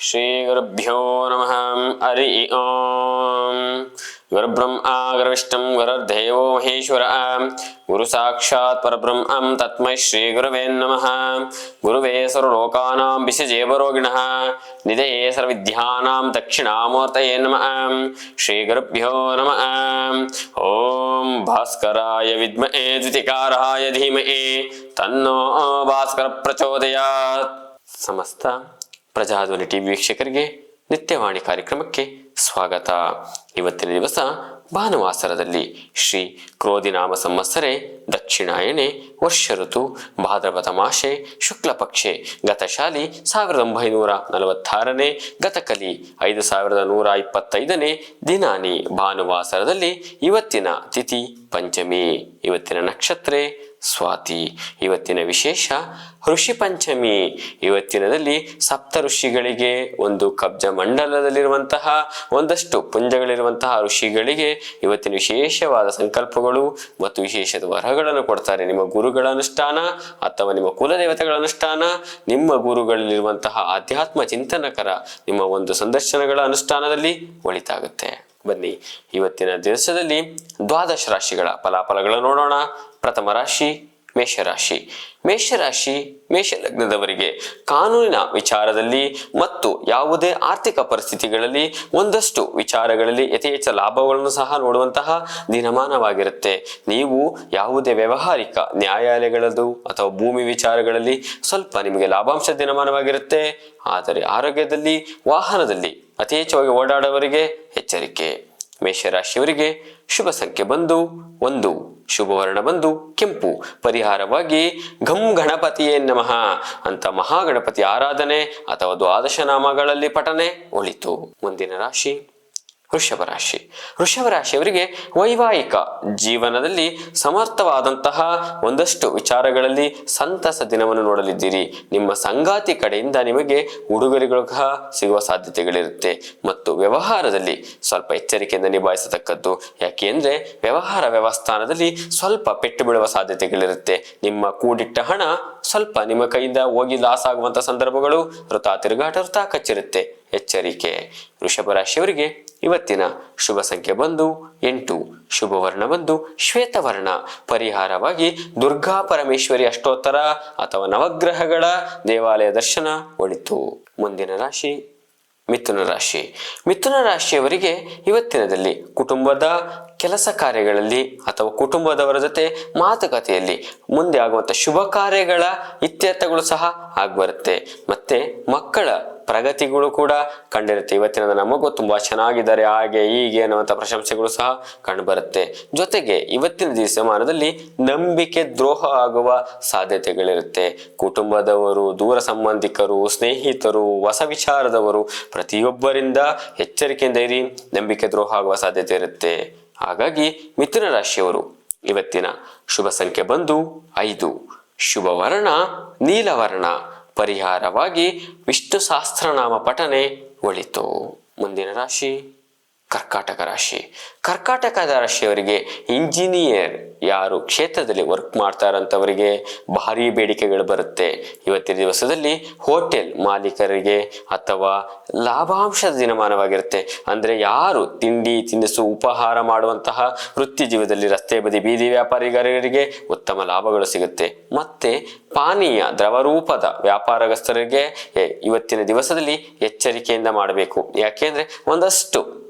ಶ್ರೀ ಗುರುಭ್ಯೋ ನಮಃ. ಹರಿ ಓಂ. ಗುರುಬ್ರಹ್ಮ ಗುರುವಿಷ್ಣು ಗುರುರ್ದೇವೋ ಮಹೇಶ್ವರ ಗುರು ಸಾಕ್ಷಾತ್ ಪರಬ್ರಹ್ಮಂ ತಸ್ಮೈ ಶ್ರೀ ಗುರುವೇ ನಮಃ. ಗುರುವೇ ಸರ್ವಲೋಕಾನಾಂ ವಿಷಜೇವರೋಗಿಣಃ ನಿಧಯೇ ಸರ್ವವಿದ್ಯಾನಾಂ ದಕ್ಷಿಣಾಮೂರ್ತಯೇ ನಮಃ. ಶ್ರೀ ಗುರುಭ್ಯೋ ನಮಃ. ಓಂ ಭಾಸ್ಕರಾಯ ವಿದ್ಮಹೇ ದ್ಯುತಿಕಾರಾಯ ಧೀಮಹಿ ತನ್ನೋ ಭಾಸ್ಕರ ಪ್ರಚೋದಯಾತ್. ಸಮಸ್ತ ಪ್ರಜಾಧ್ವನಿ ಟಿವಿ ವೀಕ್ಷಕರಿಗೆ ನಿತ್ಯವಾಣಿ ಕಾರ್ಯಕ್ರಮಕ್ಕೆ ಸ್ವಾಗತ. ಇವತ್ತಿನ ದಿವಸ ಭಾನುವಾಸರದಲ್ಲಿ ಶ್ರೀ ಕ್ರೋಧಿನಾಮ ಸಂವತ್ಸರೆ ದಕ್ಷಿಣಾಯಣೆ ವರ್ಷ ಋತು ಭಾದ್ರಪದ ಮಾಸೆ ಶುಕ್ಲ ಪಕ್ಷೆ ಗತಶಾಲಿ 1946ನೇ ಗತಕಲಿ 5125ನೇ ದಿನಾನಿ ಭಾನುವಾಸರದಲ್ಲಿ ಇವತ್ತಿನ ತಿಥಿ ಪಂಚಮಿ. ಇವತ್ತಿನ ನಕ್ಷತ್ರ ಸ್ವಾತಿ. ಇವತ್ತಿನ ವಿಶೇಷ ಋಷಿ ಪಂಚಮಿ. ಇವತ್ತಿನದಲ್ಲಿ ಸಪ್ತ ಋಷಿಗಳಿಗೆ ಒಂದು ಕಬ್ಜ ಮಂಡಲದಲ್ಲಿರುವಂತಹ ಒಂದಷ್ಟು ಪುಂಜಗಳಿರುವಂತಹ ಋಷಿಗಳಿಗೆ ಇವತ್ತಿನ ವಿಶೇಷವಾದ ಸಂಕಲ್ಪಗಳು ಮತ್ತು ವಿಶೇಷದ ವರಗಳನ್ನು ಕೊಡ್ತಾರೆ. ನಿಮ್ಮ ಗುರುಗಳ ಅನುಷ್ಠಾನ ಅಥವಾ ನಿಮ್ಮ ಕುಲದೇವತೆಗಳ ಅನುಷ್ಠಾನ, ನಿಮ್ಮ ಗುರುಗಳಲ್ಲಿರುವಂತಹ ಆಧ್ಯಾತ್ಮ ಚಿಂತನಕರ ನಿಮ್ಮ ಒಂದು ಸಂದರ್ಶನಗಳ ಅನುಷ್ಠಾನದಲ್ಲಿ ಒಳಿತಾಗುತ್ತೆ. ಬನ್ನಿ ಇವತ್ತಿನ ದಿವಸದಲ್ಲಿ ದ್ವಾದಶ ರಾಶಿಗಳ ಫಲಾಫಲಗಳನ್ನು ನೋಡೋಣ. ಪ್ರಥಮ ರಾಶಿ ಮೇಷರಾಶಿ. ಮೇಷರಾಶಿ ಮೇಷಲಗ್ನದವರಿಗೆ ಕಾನೂನಿನ ವಿಚಾರದಲ್ಲಿ ಮತ್ತು ಯಾವುದೇ ಆರ್ಥಿಕ ಪರಿಸ್ಥಿತಿಗಳಲ್ಲಿ ಒಂದಷ್ಟು ವಿಚಾರಗಳಲ್ಲಿ ಯಥೇಚ್ಛ ಲಾಭಗಳನ್ನು ಸಹ ನೋಡುವಂತಹ ದಿನಮಾನವಾಗಿರುತ್ತೆ. ನೀವು ಯಾವುದೇ ವ್ಯಾವಹಾರಿಕ ನ್ಯಾಯಾಲಯಗಳದ್ದು ಅಥವಾ ಭೂಮಿ ವಿಚಾರಗಳಲ್ಲಿ ಸ್ವಲ್ಪ ನಿಮಗೆ ಲಾಭಾಂಶ ದಿನಮಾನವಾಗಿರುತ್ತೆ. ಆದರೆ ಆರೋಗ್ಯದಲ್ಲಿ ವಾಹನದಲ್ಲಿ ಯಥೇಚ್ಛವಾಗಿ ಓಡಾಡುವವರಿಗೆ ಎಚ್ಚರಿಕೆ. ಮೇಷರಾಶಿಯವರಿಗೆ ಶುಭ ಸಂಖ್ಯೆ ಬಂದು 1, ಶುಭವರ್ಣ ಬಂದು ಕೆಂಪು. ಪರಿಹಾರವಾಗಿ ಘಂ ಗಣಪತಿಯೇ ನಮಃ ಅಂತ ಮಹಾಗಣಪತಿ ಆರಾಧನೆ ಅಥವಾ ದ್ವಾದಶ ನಾಮಗಳಲ್ಲಿ ಪಠನೆ ಒಳಿತು. ಮುಂದಿನ ರಾಶಿ ವೃಷಭ ರಾಶಿ. ವೃಷಭ ರಾಶಿಯವರಿಗೆ ವೈವಾಹಿಕ ಜೀವನದಲ್ಲಿ ಸಮರ್ಥವಾದಂತಹ ಒಂದಷ್ಟು ವಿಚಾರಗಳಲ್ಲಿ ಸಂತಸ ದಿನವನ್ನು ನೋಡಲಿದ್ದೀರಿ. ನಿಮ್ಮ ಸಂಗಾತಿ ಕಡೆಯಿಂದ ನಿಮಗೆ ಉಡುಗೊರೆಗಳು ಸಹ ಸಿಗುವ ಸಾಧ್ಯತೆಗಳಿರುತ್ತೆ. ಮತ್ತು ವ್ಯವಹಾರದಲ್ಲಿ ಸ್ವಲ್ಪ ಎಚ್ಚರಿಕೆಯಿಂದ ನಿಭಾಯಿಸತಕ್ಕದ್ದು. ಯಾಕೆ ಅಂದರೆ ವ್ಯವಹಾರ ವ್ಯವಸ್ಥಾನದಲ್ಲಿ ಸ್ವಲ್ಪ ಪೆಟ್ಟು ಬೀಳುವ ಸಾಧ್ಯತೆಗಳಿರುತ್ತೆ. ನಿಮ್ಮ ಕೂಡಿಟ್ಟ ಹಣ ಸ್ವಲ್ಪ ನಿಮ್ಮ ಕೈಯಿಂದ ಹೋಗಿ ಲಾಸ್ ಆಗುವಂತ ಸಂದರ್ಭಗಳು, ವೃಥಾ ತಿರುಗಾಟ, ವೃಥಾ ಕಚ್ಚಿರುತ್ತೆ. ಎಚ್ಚರಿಕೆ. ವೃಷಭ ರಾಶಿಯವರಿಗೆ ಇವತ್ತಿನ ಶುಭ ಸಂಖ್ಯೆ ಬಂದು 8, ಶುಭವರ್ಣ ಬಂದು ಶ್ವೇತವರ್ಣ. ಪರಿಹಾರವಾಗಿ ದುರ್ಗಾ ಪರಮೇಶ್ವರಿ ಅಷ್ಟೋತ್ತರ ಅಥವಾ ನವಗ್ರಹಗಳ ದೇವಾಲಯ ದರ್ಶನ ಒಳಿತು. ಮುಂದಿನ ರಾಶಿ ಮಿಥುನ ರಾಶಿ. ಮಿಥುನ ರಾಶಿಯವರಿಗೆ ಇವತ್ತಿನದಲ್ಲಿ ಕುಟುಂಬದ ಕೆಲಸ ಕಾರ್ಯಗಳಲ್ಲಿ ಅಥವಾ ಕುಟುಂಬದವರ ಜೊತೆ ಮಾತುಕತೆಯಲ್ಲಿ ಮುಂದೆ ಆಗುವಂಥ ಶುಭ ಕಾರ್ಯಗಳ ಇತ್ಯರ್ಥಗಳು ಸಹ ಆಗ್ಬರುತ್ತೆ. ಮತ್ತೆ ಮಕ್ಕಳ ಪ್ರಗತಿಗಳು ಕೂಡ ಕಂಡಿರುತ್ತೆ. ಇವತ್ತಿನ ನಮಗೂ ತುಂಬಾ ಚೆನ್ನಾಗಿದ್ದಾರೆ ಹಾಗೆ ಹೀಗೆ ಅನ್ನುವಂಥ ಪ್ರಶಂಸೆಗಳು ಸಹ ಕಂಡುಬರುತ್ತೆ. ಜೊತೆಗೆ ಇವತ್ತಿನ ದಿವಸಮಾನದಲ್ಲಿ ನಂಬಿಕೆ ದ್ರೋಹ ಆಗುವ ಸಾಧ್ಯತೆಗಳಿರುತ್ತೆ. ಕುಟುಂಬದವರು, ದೂರ ಸಂಬಂಧಿಕರು, ಸ್ನೇಹಿತರು, ಹೊಸ ವಿಚಾರದವರು ಪ್ರತಿಯೊಬ್ಬರಿಂದ ಎಚ್ಚರಿಕೆಯಿಂದ ಇರಿ. ನಂಬಿಕೆ ದ್ರೋಹ ಆಗುವ ಸಾಧ್ಯತೆ ಇರುತ್ತೆ. ಹಾಗಾಗಿ ಮಿಥುನ ರಾಶಿಯವರು ಇವತ್ತಿನ ಶುಭ ಸಂಖ್ಯೆ ಬಂದು 5, ಶುಭ ವರ್ಣ ನೀಲವರ್ಣ. ಪರಿಹಾರವಾಗಿ ವಿಷ್ಣು ಸಹಸ್ರನಾಮ ಪಠನೆ ಒಳಿತು. ಮುಂದಿನ ರಾಶಿ ಕರ್ಕಾಟಕ ರಾಶಿ. ಕರ್ಕಾಟಕದ ರಾಶಿಯವರಿಗೆ ಇಂಜಿನಿಯರ್ ಯಾರು ಕ್ಷೇತ್ರದಲ್ಲಿ ವರ್ಕ್ ಮಾಡ್ತಾರಂತವರಿಗೆ ಭಾರಿ ಬೇಡಿಕೆಗಳು ಬರುತ್ತೆ. ಇವತ್ತಿನ ದಿವಸದಲ್ಲಿ ಹೋಟೆಲ್ ಮಾಲೀಕರಿಗೆ ಅಥವಾ ಲಾಭಾಂಶದ ದಿನಮಾನವಾಗಿರುತ್ತೆ. ಅಂದ್ರೆ ಯಾರು ತಿಂಡಿ ತಿನಿಸು ಉಪಹಾರ ಮಾಡುವಂತಹ ವೃತ್ತಿ ಜೀವದಲ್ಲಿ ರಸ್ತೆ ಬದಿ ಬೀದಿ ವ್ಯಾಪಾರಿಗರಿಗೆ ಉತ್ತಮ ಲಾಭಗಳು ಸಿಗುತ್ತೆ. ಮತ್ತೆ ಪಾನೀಯ ದ್ರವರೂಪದ ವ್ಯಾಪಾರಸ್ಥರಿಗೆ ಇವತ್ತಿನ ದಿವಸದಲ್ಲಿ ಎಚ್ಚರಿಕೆಯಿಂದ ಮಾಡಬೇಕು. ಯಾಕೆಂದ್ರೆ ಒಂದಷ್ಟು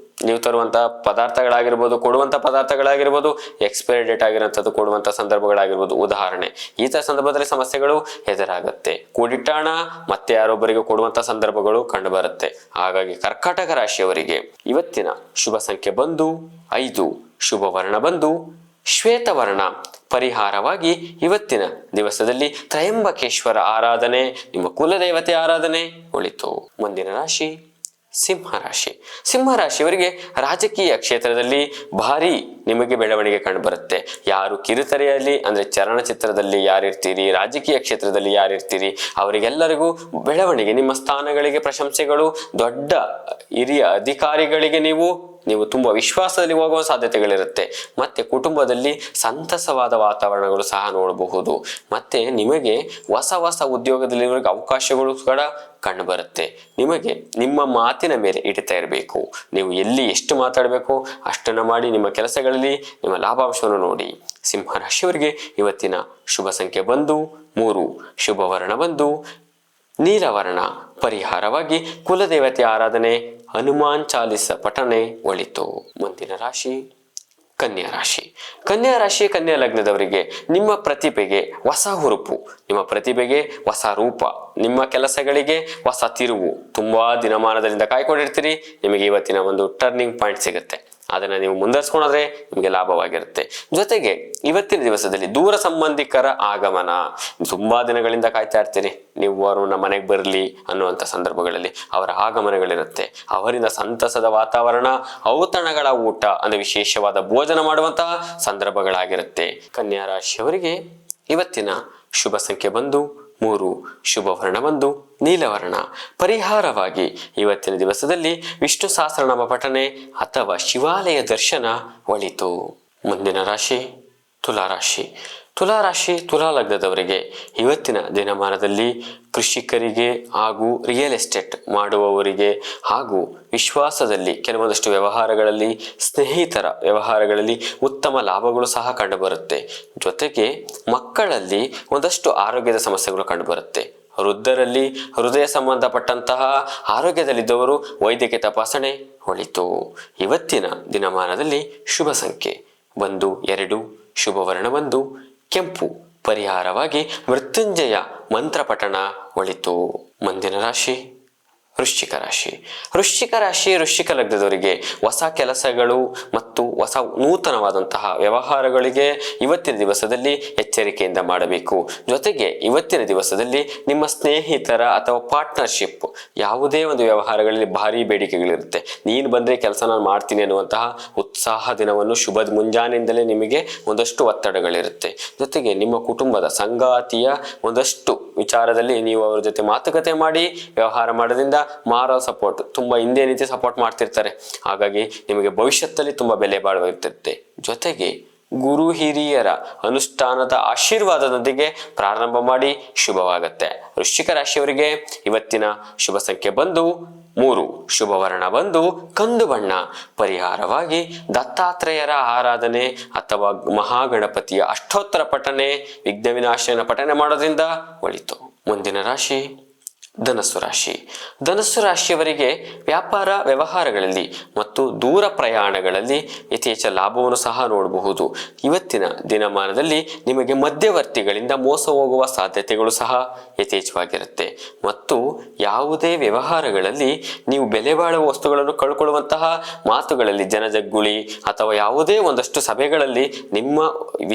ನೀವು ತರುವಂತಹ ಪದಾರ್ಥಗಳಾಗಿರ್ಬೋದು, ಕೊಡುವಂಥ ಪದಾರ್ಥಗಳಾಗಿರ್ಬೋದು, ಎಕ್ಸ್ಪೈರಿ ಡೇಟ್ ಆಗಿರುವಂಥದ್ದು ಕೊಡುವಂಥ ಸಂದರ್ಭಗಳಾಗಿರ್ಬೋದು. ಉದಾಹರಣೆ, ಈ ಥರ ಸಂದರ್ಭದಲ್ಲಿ ಸಮಸ್ಯೆಗಳು ಎದುರಾಗುತ್ತೆ. ಕೂಡಿಟ್ಟ ಹಣ ಮತ್ತೆ ಯಾರೊಬ್ಬರಿಗೆ ಕೊಡುವಂಥ ಸಂದರ್ಭಗಳು ಕಂಡುಬರುತ್ತೆ. ಹಾಗಾಗಿ ಕರ್ಕಾಟಕ ರಾಶಿಯವರಿಗೆ ಇವತ್ತಿನ ಶುಭ ಸಂಖ್ಯೆ ಬಂದು 5, ಶುಭ ವರ್ಣ ಬಂದು ಶ್ವೇತವರ್ಣ. ಪರಿಹಾರವಾಗಿ ಇವತ್ತಿನ ದಿವಸದಲ್ಲಿ ತ್ರಯಂಬಕೇಶ್ವರ ಆರಾಧನೆ, ನಿಮ್ಮ ಕುಲದೇವತೆ ಆರಾಧನೆ ಒಳಿತು. ಮುಂದಿನ ರಾಶಿ ಸಿಂಹರಾಶಿ. ಸಿಂಹರಾಶಿಯವರಿಗೆ ರಾಜಕೀಯ ಕ್ಷೇತ್ರದಲ್ಲಿ ಭಾರಿ ನಿಮಗೆ ಬೆಳವಣಿಗೆ ಕಂಡುಬರುತ್ತೆ. ಯಾರು ಕಿರುತೆರೆಯಲ್ಲಿ ಅಂದ್ರೆ ಚಲನಚಿತ್ರದಲ್ಲಿ ಯಾರಿರ್ತೀರಿ, ರಾಜಕೀಯ ಕ್ಷೇತ್ರದಲ್ಲಿ ಯಾರಿರ್ತೀರಿ, ಅವರಿಗೆಲ್ಲರಿಗೂ ಬೆಳವಣಿಗೆ, ನಿಮ್ಮ ಸ್ಥಾನಗಳಿಗೆ ಪ್ರಶಂಸೆಗಳು, ದೊಡ್ಡ ಹಿರಿಯ ಅಧಿಕಾರಿಗಳಿಗೆ ನೀವು ನೀವು ತುಂಬ ವಿಶ್ವಾಸದಲ್ಲಿ ಹೋಗುವ ಸಾಧ್ಯತೆಗಳಿರುತ್ತೆ. ಮತ್ತೆ ಕುಟುಂಬದಲ್ಲಿ ಸಂತಸವಾದ ವಾತಾವರಣಗಳು ಸಹ ನೋಡಬಹುದು. ಮತ್ತೆ ನಿಮಗೆ ಹೊಸ ಹೊಸ ಉದ್ಯೋಗದಲ್ಲಿರೋರಿಗೆ ಅವಕಾಶಗಳು ಕೂಡ ಕಂಡು ಬರುತ್ತೆ. ನಿಮಗೆ ನಿಮ್ಮ ಮಾತಿನ ಮೇಲೆ ಹಿಡಿತಾ ಇರಬೇಕು. ನೀವು ಎಲ್ಲಿ ಎಷ್ಟು ಮಾತಾಡಬೇಕು ಅಷ್ಟನ್ನು ಮಾಡಿ ನಿಮ್ಮ ಕೆಲಸಗಳಲ್ಲಿ ನಿಮ್ಮ ಲಾಭಾಂಶವನ್ನು ನೋಡಿ. ಸಿಂಹ ರಾಶಿಯವರಿಗೆ ಇವತ್ತಿನ ಶುಭ ಸಂಖ್ಯೆ ಬಂದು 3, ಶುಭ ವರ್ಣ ಬಂದು ನೀಲವರ್ಣ. ಪರಿಹಾರವಾಗಿ ಕುಲದೇವತೆ ಆರಾಧನೆ, ಹನುಮಾನ್ ಚಾಲಿಸ ಪಠನೆ ಒಳಿತು. ಮುಂದಿನ ರಾಶಿ ಕನ್ಯಾ ರಾಶಿ. ಕನ್ಯಾ ರಾಶಿ ಕನ್ಯಾ ಲಗ್ನದವರಿಗೆ ನಿಮ್ಮ ಪ್ರತಿಭೆಗೆ ಹೊಸ ಹುರುಪು, ನಿಮ್ಮ ಪ್ರತಿಭೆಗೆ ಹೊಸ ರೂಪ, ನಿಮ್ಮ ಕೆಲಸಗಳಿಗೆ ಹೊಸ ತಿರುವು. ತುಂಬಾ ದಿನಮಾನದಿಂದ ಕಾಯ್ಕೊಂಡಿರ್ತೀರಿ, ನಿಮಗೆ ಇವತ್ತಿನ ಒಂದು ಟರ್ನಿಂಗ್ ಪಾಯಿಂಟ್ ಸಿಗುತ್ತೆ. ಅದನ್ನು ನೀವು ಮುಂದುವರಿಸ್ಕೊಂಡ್ರೆ ನಿಮಗೆ ಲಾಭವಾಗಿರುತ್ತೆ. ಜೊತೆಗೆ ಇವತ್ತಿನ ದಿವಸದಲ್ಲಿ ದೂರ ಸಂಬಂಧಿಕರ ಆಗಮನ. ತುಂಬಾ ದಿನಗಳಿಂದ ಕಾಯ್ತಾ ಇರ್ತೀರಿ, ನೀವು ಅವರು ನಮ್ಮ ಮನೆಗೆ ಬರಲಿ ಅನ್ನುವಂಥ ಸಂದರ್ಭಗಳಲ್ಲಿ ಅವರ ಆಗಮನಗಳಿರುತ್ತೆ. ಅವರಿಂದ ಸಂತಸದ ವಾತಾವರಣ, ಔತಣಗಳ ಊಟ ಅಂದರೆ ವಿಶೇಷವಾದ ಭೋಜನ ಮಾಡುವಂತಹ ಸಂದರ್ಭಗಳಾಗಿರುತ್ತೆ. ಕನ್ಯಾ ರಾಶಿಯವರಿಗೆ ಇವತ್ತಿನ ಶುಭ ಸಂಖ್ಯೆ ಬಂದು 3, ಶುಭ ವರ್ಣ ಬಂದು ನೀಲವರ್ಣ. ಪರಿಹಾರವಾಗಿ ಇವತ್ತಿನ ದಿವಸದಲ್ಲಿ ವಿಷ್ಣು ಸಹಸ್ರನಾಮ ಪಠನೆ ಅಥವಾ ಶಿವಾಲಯ ದರ್ಶನ ಒಳಿತು. ಮುಂದಿನ ರಾಶಿ ತುಲಾರಾಶಿ. ತುಲಾರಾಶಿ ತುಲಾ ಲಗ್ನದವರಿಗೆ ಇವತ್ತಿನ ದಿನಮಾನದಲ್ಲಿ ಕೃಷಿಕರಿಗೆ ಹಾಗೂ ರಿಯಲ್ ಎಸ್ಟೇಟ್ ಮಾಡುವವರಿಗೆ ಹಾಗೂ ವಿಶ್ವಾಸದಲ್ಲಿ ಕೆಲವೊಂದಷ್ಟು ವ್ಯವಹಾರಗಳಲ್ಲಿ, ಸ್ನೇಹಿತರ ವ್ಯವಹಾರಗಳಲ್ಲಿ ಉತ್ತಮ ಲಾಭಗಳು ಸಹ ಕಂಡುಬರುತ್ತೆ. ಜೊತೆಗೆ ಮಕ್ಕಳಲ್ಲಿ ಒಂದಷ್ಟು ಆರೋಗ್ಯದ ಸಮಸ್ಯೆಗಳು ಕಂಡುಬರುತ್ತೆ. ವೃದ್ಧರಲ್ಲಿ ಹೃದಯ ಸಂಬಂಧಪಟ್ಟಂತಹ ಆರೋಗ್ಯದಲ್ಲಿದ್ದವರು ವೈದ್ಯಕೀಯ ತಪಾಸಣೆ ಒಳಿತು. ಇವತ್ತಿನ ದಿನಮಾನದಲ್ಲಿ ಶುಭ ಸಂಖ್ಯೆ ಬಂದು 2, ಶುಭ ವರ್ಣ ಬಂದು ಕೆಂಪು. ಪರಿಹಾರವಾಗಿ ಮೃತ್ಯುಂಜಯ ಮಂತ್ರ ಪಠಣ ಒಳಿತು. ಮುಂದಿನ ರಾಶಿ ವೃಶ್ಚಿಕ ರಾಶಿ. ವೃಶ್ಚಿಕ ರಾಶಿ ವೃಶ್ಚಿಕ ಲಗ್ನದವರಿಗೆ ಹೊಸ ಕೆಲಸಗಳು ಮತ್ತು ಹೊಸ ನೂತನವಾದಂತಹ ವ್ಯವಹಾರಗಳಿಗೆ ಇವತ್ತಿನ ದಿವಸದಲ್ಲಿ ಎಚ್ಚರಿಕೆಯಿಂದ ಮಾಡಬೇಕು. ಜೊತೆಗೆ ಇವತ್ತಿನ ದಿವಸದಲ್ಲಿ ನಿಮ್ಮ ಸ್ನೇಹಿತರ ಅಥವಾ ಪಾರ್ಟ್ನರ್ಶಿಪ್ ಯಾವುದೇ ಒಂದು ವ್ಯವಹಾರಗಳಲ್ಲಿ ಭಾರಿ ಬೇಡಿಕೆಗಳಿರುತ್ತೆ. ನೀನು ಬಂದರೆ ಕೆಲಸ ನಾನು ಮಾಡ್ತೀನಿ ಅನ್ನುವಂತಹ ಉತ್ಸಾಹ ದಿನವನ್ನು ಶುಭ ಮುಂಜಾನೆಯಿಂದಲೇ ನಿಮಗೆ ಒಂದಷ್ಟು ಒತ್ತಡಗಳಿರುತ್ತೆ. ಜೊತೆಗೆ ನಿಮ್ಮ ಕುಟುಂಬದ ಸಂಗಾತಿಯ ಒಂದಷ್ಟು ವಿಚಾರದಲ್ಲಿ ನೀವು ಅವರ ಜೊತೆ ಮಾತುಕತೆ ಮಾಡಿ ವ್ಯವಹಾರ ಮಾಡೋದ್ರಿಂದ ಮಾರೋ ಸಪೋರ್ಟ್ ತುಂಬ ಹಿಂದೆ ನಿಂತು ಸಪೋರ್ಟ್ ಮಾಡ್ತಿರ್ತಾರೆ. ಹಾಗಾಗಿ ನಿಮಗೆ ಭವಿಷ್ಯದಲ್ಲಿ ತುಂಬ ಬೆಲೆ ಬಾಳುತ್ತಿರುತ್ತೆ. ಜೊತೆಗೆ ಗುರು ಹಿರಿಯರ ಅನುಷ್ಠಾನದ ಆಶೀರ್ವಾದದೊಂದಿಗೆ ಪ್ರಾರಂಭ ಮಾಡಿ ಶುಭವಾಗುತ್ತೆ. ವೃಶ್ಚಿಕ ರಾಶಿಯವರಿಗೆ ಇವತ್ತಿನ ಶುಭ ಸಂಖ್ಯೆ ಬಂದು 3, ಶುಭ ವರ್ಣ ಬಂದು ಕಂದು ಬಣ್ಣ. ಪರಿಹಾರವಾಗಿ ದತ್ತಾತ್ರೇಯರ ಆರಾಧನೆ ಅಥವಾ ಮಹಾಗಣಪತಿಯ ಅಷ್ಟೋತ್ತರ ಪಠನೆ, ವಿಘ್ನ ವಿನಾಶನ ಪಠನೆ ಮಾಡೋದ್ರಿಂದ ಒಳಿತು. ಮುಂದಿನ ರಾಶಿ ಧನಸ್ಸು ರಾಶಿ. ಧನಸ್ಸು ರಾಶಿಯವರಿಗೆ ವ್ಯಾಪಾರ ವ್ಯವಹಾರಗಳಲ್ಲಿ ಮತ್ತು ದೂರ ಪ್ರಯಾಣಗಳಲ್ಲಿ ಯಥೇಚ್ಛ ಲಾಭವನ್ನು ಸಹ ನೋಡಬಹುದು. ಇವತ್ತಿನ ದಿನಮಾನದಲ್ಲಿ ನಿಮಗೆ ಮಧ್ಯವರ್ತಿಗಳಿಂದ ಮೋಸ ಹೋಗುವ ಸಾಧ್ಯತೆಗಳು ಸಹ ಯಥೇಚ್ಛವಾಗಿರುತ್ತೆ. ಮತ್ತು ಯಾವುದೇ ವ್ಯವಹಾರಗಳಲ್ಲಿ ನೀವು ಬೆಲೆ ಬಾಳುವ ವಸ್ತುಗಳನ್ನು ಕಳ್ಕೊಳ್ಳುವಂತಹ ಮಾತುಗಳಲ್ಲಿ ಜನಜಗ್ಗುಳಿ ಅಥವಾ ಯಾವುದೇ ಒಂದಷ್ಟು ಸಭೆಗಳಲ್ಲಿ ನಿಮ್ಮ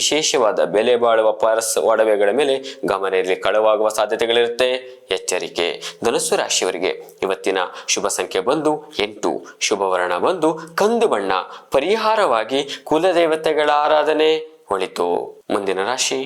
ವಿಶೇಷವಾದ ಬೆಲೆ ಬಾಳುವ ಪರ್ಸ್ ಒಡವೆಗಳ ಮೇಲೆ ಗಮನ ಇರಲಿ, ಕಳವಾಗುವ ಸಾಧ್ಯತೆಗಳಿರುತ್ತೆ. ಎಚ್ಚರಿಕೆ. ಧನಸ್ಸು ರಾಶಿಯವರಿಗೆ ಇವತ್ತಿನ ಶುಭ ಸಂಖ್ಯೆ ಬಂದು 8, ಶುಭ ವರ್ಣ ಬಂದು ಕಂದು ಬಣ್ಣ. ಪರಿಹಾರವಾಗಿ ಕುಲದೇವತೆಗಳ ಆರಾಧನೆ ಒಳಿತು. ಮುಂದಿನ ರಾಶಿ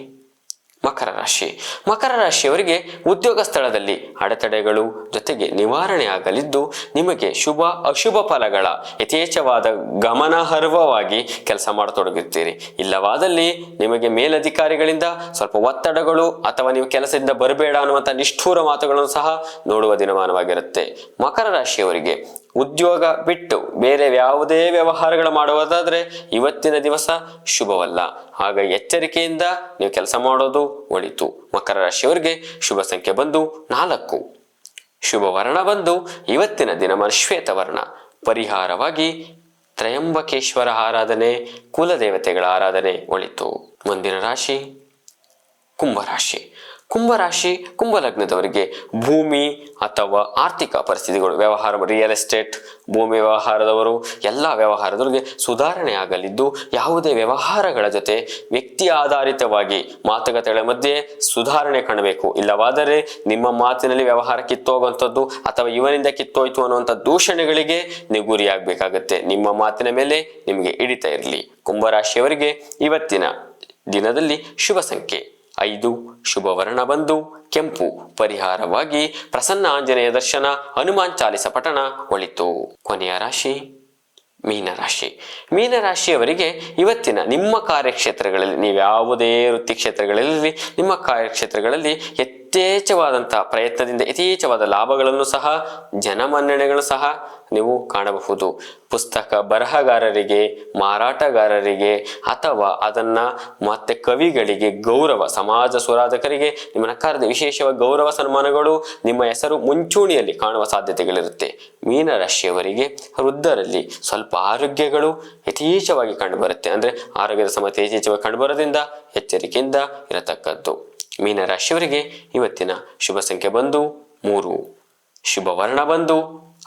ಮಕರ ರಾಶಿ. ಮಕರ ರಾಶಿಯವರಿಗೆ ಉದ್ಯೋಗ ಸ್ಥಳದಲ್ಲಿ ಅಡೆತಡೆಗಳು ಜೊತೆಗೆ ನಿವಾರಣೆ ಆಗಲಿದ್ದು ನಿಮಗೆ ಶುಭ ಅಶುಭ ಫಲಗಳ ಯಥೇಚ್ಛವಾದ ಗಮನಾರ್ಹವಾಗಿ ಕೆಲಸ ಮಾಡತೊಡಗುತ್ತೀರಿ. ಇಲ್ಲವಾದಲ್ಲಿ ನಿಮಗೆ ಮೇಲಧಿಕಾರಿಗಳಿಂದ ಸ್ವಲ್ಪ ಒತ್ತಡಗಳು ಅಥವಾ ನೀವು ಕೆಲಸದಿಂದ ಬರಬೇಡ ಅನ್ನುವಂಥ ನಿಷ್ಠೂರ ಮಾತುಗಳನ್ನು ಸಹ ನೋಡುವ ದಿನಮಾನವಾಗಿರುತ್ತೆ. ಮಕರ ರಾಶಿಯವರಿಗೆ ಉದ್ಯೋಗ ಬಿಟ್ಟು ಬೇರೆ ಯಾವುದೇ ವ್ಯವಹಾರಗಳು ಮಾಡುವುದಾದ್ರೆ ಇವತ್ತಿನ ದಿವಸ ಶುಭವಲ್ಲ. ಹಾಗಾಗಿ ಎಚ್ಚರಿಕೆಯಿಂದ ನೀವು ಕೆಲಸ ಮಾಡೋದು ಒಳಿತು. ಮಕರ ರಾಶಿಯವರಿಗೆ ಶುಭ ಸಂಖ್ಯೆ ಬಂದು 4, ಶುಭ ವರ್ಣ ಬಂದು ಇವತ್ತಿನ ದಿನಮಾನ ಶ್ವೇತವರ್ಣ. ಪರಿಹಾರವಾಗಿ ತ್ರಯಂಬಕೇಶ್ವರ ಆರಾಧನೆ, ಕುಲದೇವತೆಗಳ ಆರಾಧನೆ ಒಳಿತು. ಮುಂದಿನ ರಾಶಿ ಕುಂಭರಾಶಿ. ಕುಂಭರಾಶಿ ಕುಂಭಲಗ್ನದವರಿಗೆ ಭೂಮಿ ಅಥವಾ ಆರ್ಥಿಕ ಪರಿಸ್ಥಿತಿಗಳು, ವ್ಯವಹಾರ, ರಿಯಲ್ ಎಸ್ಟೇಟ್, ಭೂಮಿ ವ್ಯವಹಾರದವರು ಎಲ್ಲ ವ್ಯವಹಾರದವರಿಗೆ ಸುಧಾರಣೆ ಆಗಲಿದ್ದು ಯಾವುದೇ ವ್ಯವಹಾರಗಳ ಜೊತೆ ವ್ಯಕ್ತಿ ಆಧಾರಿತವಾಗಿ ಮಾತುಕತೆಗಳ ಮಧ್ಯೆ ಸುಧಾರಣೆ ಕಾಣಬೇಕು. ಇಲ್ಲವಾದರೆ ನಿಮ್ಮ ಮಾತಿನಲ್ಲಿ ವ್ಯವಹಾರ ಕಿತ್ತೋಗುವಂಥದ್ದು ಅಥವಾ ಇವನಿಂದ ಕಿತ್ತೋಯ್ತು ಅನ್ನುವಂಥ ದೂಷಣೆಗಳಿಗೆ ನೀವು ಗುರಿಯಾಗಬೇಕಾಗತ್ತೆ. ನಿಮ್ಮ ಮಾತಿನ ಮೇಲೆ ನಿಮಗೆ ಹಿಡಿತಾ ಇರಲಿ. ಕುಂಭರಾಶಿಯವರಿಗೆ ಇವತ್ತಿನ ದಿನದಲ್ಲಿ ಶುಭ ಸಂಖ್ಯೆ 5, ಶುಭ ವರ್ಣ ಬಂದು ಕೆಂಪು. ಪರಿಹಾರವಾಗಿ ಪ್ರಸನ್ನ ಆಂಜನೇಯ ದರ್ಶನ, ಹನುಮಾನ್ ಚಾಲಿಸ ಪಠಣ ಒಳಿತು. ಕೊನೆಯ ರಾಶಿ ಮೀನರಾಶಿ. ಮೀನರಾಶಿಯವರಿಗೆ ಇವತ್ತಿನ ನಿಮ್ಮ ಕಾರ್ಯಕ್ಷೇತ್ರಗಳಲ್ಲಿ, ನೀವ್ಯಾವುದೇ ವೃತ್ತಿ ಕ್ಷೇತ್ರಗಳಲ್ಲಿ, ನಿಮ್ಮ ಕಾರ್ಯಕ್ಷೇತ್ರಗಳಲ್ಲಿ ಯಥೇಚ್ಛವಾದಂತಹ ಪ್ರಯತ್ನದಿಂದ ಯಥೇಚ್ಛವಾದ ಲಾಭಗಳನ್ನು ಸಹ, ಜನಮನ್ನಣೆಗಳು ಸಹ ನೀವು ಕಾಣಬಹುದು. ಪುಸ್ತಕ ಬರಹಗಾರರಿಗೆ, ಮಾರಾಟಗಾರರಿಗೆ, ಅಥವಾ ಅದನ್ನ ಮತ್ತೆ ಕವಿಗಳಿಗೆ ಗೌರವ, ಸಮಾಜ ಸುರಾಧಕರಿಗೆ ನಿಮ್ಮ ನಕಾರದ ವಿಶೇಷವಾಗಿ ಗೌರವ ಸನ್ಮಾನಗಳು, ನಿಮ್ಮ ಹೆಸರು ಮುಂಚೂಣಿಯಲ್ಲಿ ಕಾಣುವ ಸಾಧ್ಯತೆಗಳಿರುತ್ತೆ. ಮೀನರಾಶಿಯವರಿಗೆ ವೃದ್ಧರಲ್ಲಿ ಸ್ವಲ್ಪ ಆರೋಗ್ಯಗಳು ಯಥೇಚ್ಛವಾಗಿ ಕಂಡುಬರುತ್ತೆ. ಅಂದ್ರೆ ಆರೋಗ್ಯದ ಸಮಸ್ಯೆ ಯಥೇಚ್ಛವಾಗಿ ಕಂಡುಬರೋದ್ರಿಂದ ಎಚ್ಚರಿಕೆಯಿಂದ ಇರತಕ್ಕದ್ದು. ಮೀನರಾಶಿಯವರಿಗೆ ಇವತ್ತಿನ ಶುಭ ಸಂಖ್ಯೆ ಬಂದು 3, ಶುಭ ವರ್ಣ ಬಂದು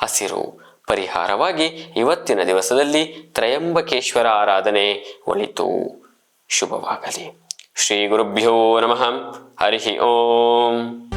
ಹಸಿರು. ಪರಿಹಾರವಾಗಿ ಇವತ್ತಿನ ದಿವಸದಲ್ಲಿ ತ್ರಯಂಬಕೇಶ್ವರ ಆರಾಧನೆ ಒಳಿತು. ಶುಭವಾಗಲಿ. ಶ್ರೀ ಗುರುಭ್ಯೋ ನಮಃ. ಹರಿ ಓಂ.